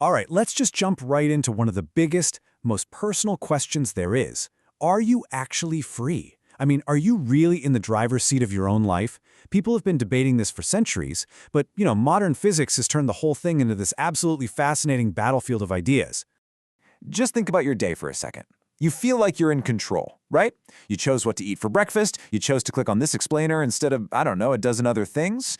All right, let's just jump right into one of the biggest, most personal questions there is. Are you actually free? I mean, are you really in the driver's seat of your own life? People have been debating this for centuries, but, modern physics has turned the whole thing into this absolutely fascinating battlefield of ideas. Just think about your day for a second. You feel like you're in control, right? You chose what to eat for breakfast, you chose to click on this explainer instead of, I don't know, a dozen other things.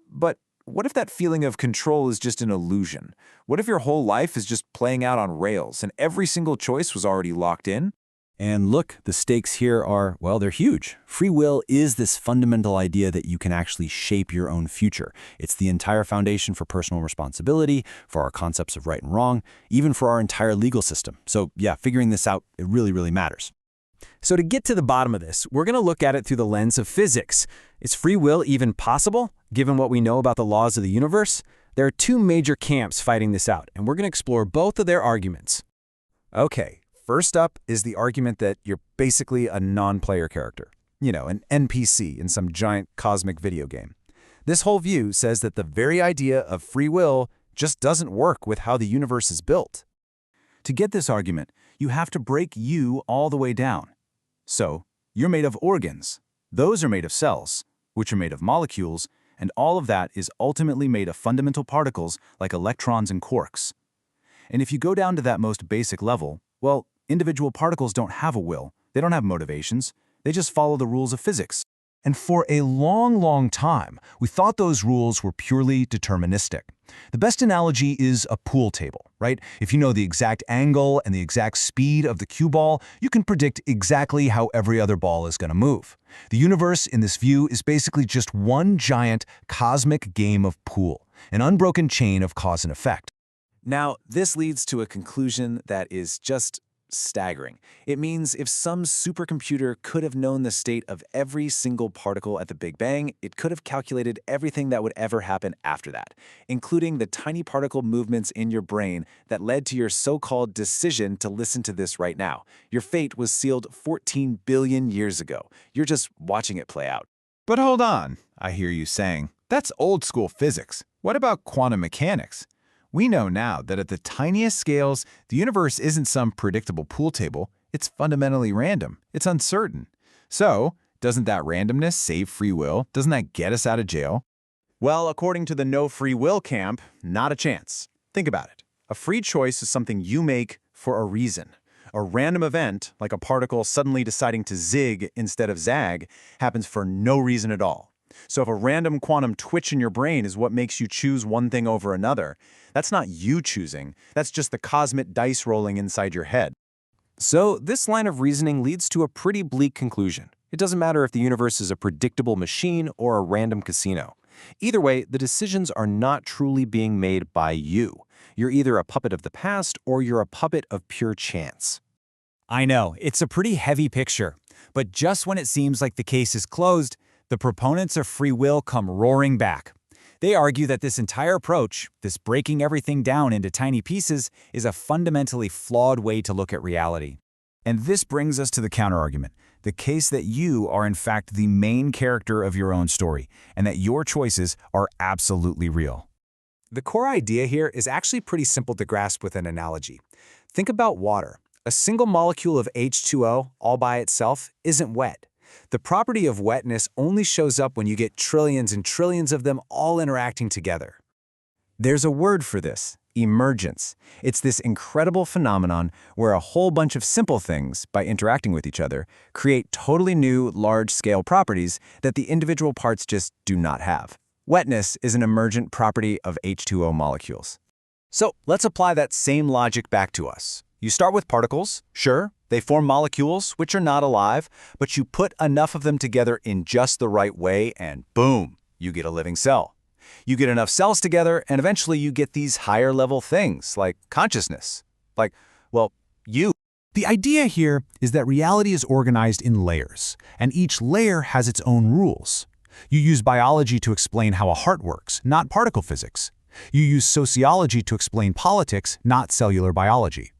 But what if that feeling of control is just an illusion? What if your whole life is just playing out on rails and every single choice was already locked in? And look, the stakes here are, well, they're huge. Free will is this fundamental idea that you can actually shape your own future. It's the entire foundation for personal responsibility, for our concepts of right and wrong, even for our entire legal system. So yeah, figuring this out, it really, really matters. So to get to the bottom of this, we're going to look at it through the lens of physics. Is free will even possible, given what we know about the laws of the universe? There are two major camps fighting this out, and we're going to explore both of their arguments. Okay, first up is the argument that you're basically a non-player character. An NPC in some giant cosmic video game. This whole view says that the very idea of free will just doesn't work with how the universe is built. To get this argument, you have to break you all the way down. So, you're made of organs. Those are made of cells, which are made of molecules, and all of that is ultimately made of fundamental particles like electrons and quarks. And if you go down to that most basic level, well, individual particles don't have a will. They don't have motivations. They just follow the rules of physics. And for a long, long time, we thought those rules were purely deterministic. The best analogy is a pool table, right? If you know the exact angle and the exact speed of the cue ball, you can predict exactly how every other ball is going to move. The universe, in this view, is basically just one giant cosmic game of pool, an unbroken chain of cause and effect. Now, this leads to a conclusion that is just staggering. It means if some supercomputer could have known the state of every single particle at the Big Bang, it could have calculated everything that would ever happen after that, including the tiny particle movements in your brain that led to your so-called decision to listen to this right now. Your fate was sealed 14 billion years ago. You're just watching it play out. But hold on, I hear you saying. That's old-school physics. What about quantum mechanics? We know now that at the tiniest scales, the universe isn't some predictable pool table. It's fundamentally random. It's uncertain. So, doesn't that randomness save free will? Doesn't that get us out of jail? Well, according to the no free will camp, not a chance. Think about it. A free choice is something you make for a reason. A random event, like a particle suddenly deciding to zig instead of zag, happens for no reason at all. So if a random quantum twitch in your brain is what makes you choose one thing over another, that's not you choosing, that's just the cosmic dice rolling inside your head. So this line of reasoning leads to a pretty bleak conclusion. It doesn't matter if the universe is a predictable machine or a random casino. Either way, the decisions are not truly being made by you. You're either a puppet of the past or you're a puppet of pure chance. I know, it's a pretty heavy picture. But just when it seems like the case is closed, the proponents of free will come roaring back. They argue that this entire approach, this breaking everything down into tiny pieces, is a fundamentally flawed way to look at reality. And this brings us to the counterargument, the case that you are in fact the main character of your own story, and that your choices are absolutely real. The core idea here is actually pretty simple to grasp with an analogy. Think about water. A single molecule of H2O all by itself isn't wet. The property of wetness only shows up when you get trillions and trillions of them all interacting together. There's a word for this, emergence. It's this incredible phenomenon where a whole bunch of simple things, by interacting with each other, create totally new, large-scale properties that the individual parts just do not have. Wetness is an emergent property of H2O molecules. So let's apply that same logic back to us. You start with particles, sure, they form molecules which are not alive, but you put enough of them together in just the right way and boom, you get a living cell. You get enough cells together and eventually you get these higher level things like consciousness, like, well, you. The idea here is that reality is organized in layers, and each layer has its own rules. You use biology to explain how a heart works, not particle physics. You use sociology to explain politics, not cellular biology.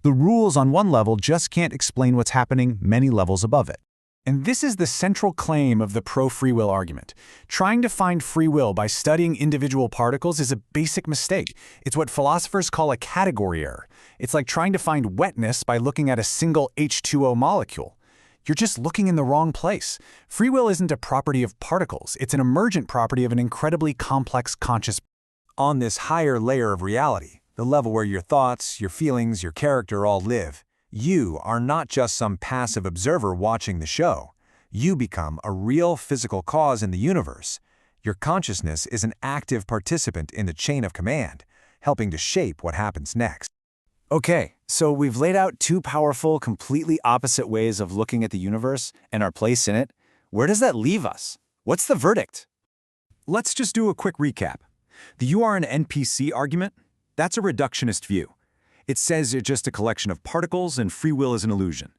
The rules on one level just can't explain what's happening many levels above it. And this is the central claim of the pro-free will argument. Trying to find free will by studying individual particles is a basic mistake. It's what philosophers call a category error. It's like trying to find wetness by looking at a single H2O molecule. You're just looking in the wrong place. Free will isn't a property of particles. It's an emergent property of an incredibly complex conscious. On this higher layer of reality, the level where your thoughts, your feelings, your character all live, you are not just some passive observer watching the show. You become a real physical cause in the universe. Your consciousness is an active participant in the chain of command, helping to shape what happens next. Okay, so we've laid out two powerful, completely opposite ways of looking at the universe and our place in it. Where does that leave us? What's the verdict? Let's just do a quick recap. The "you are an NPC" argument, that's a reductionist view. It says you're just a collection of particles and free will is an illusion.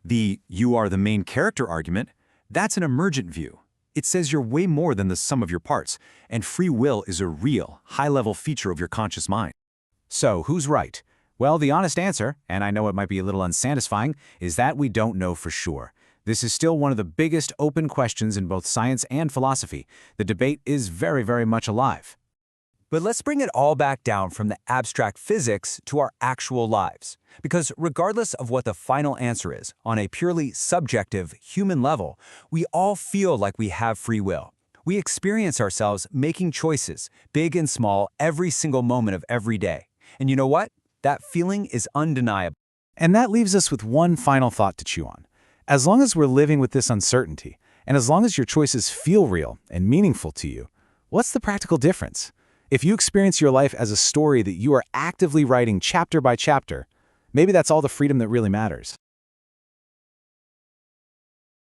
The "you are the main character" argument, that's an emergent view. It says you're way more than the sum of your parts, and free will is a real, high-level feature of your conscious mind. So, who's right? Well, the honest answer, and I know it might be a little unsatisfying, is that we don't know for sure. This is still one of the biggest open questions in both science and philosophy. The debate is very, very much alive. But let's bring it all back down from the abstract physics to our actual lives. Because regardless of what the final answer is, on a purely subjective, human level, we all feel like we have free will. We experience ourselves making choices, big and small, every single moment of every day. And you know what? That feeling is undeniable. And that leaves us with one final thought to chew on. As long as we're living with this uncertainty, and as long as your choices feel real and meaningful to you, what's the practical difference? If you experience your life as a story that you are actively writing chapter by chapter, maybe that's all the freedom that really matters.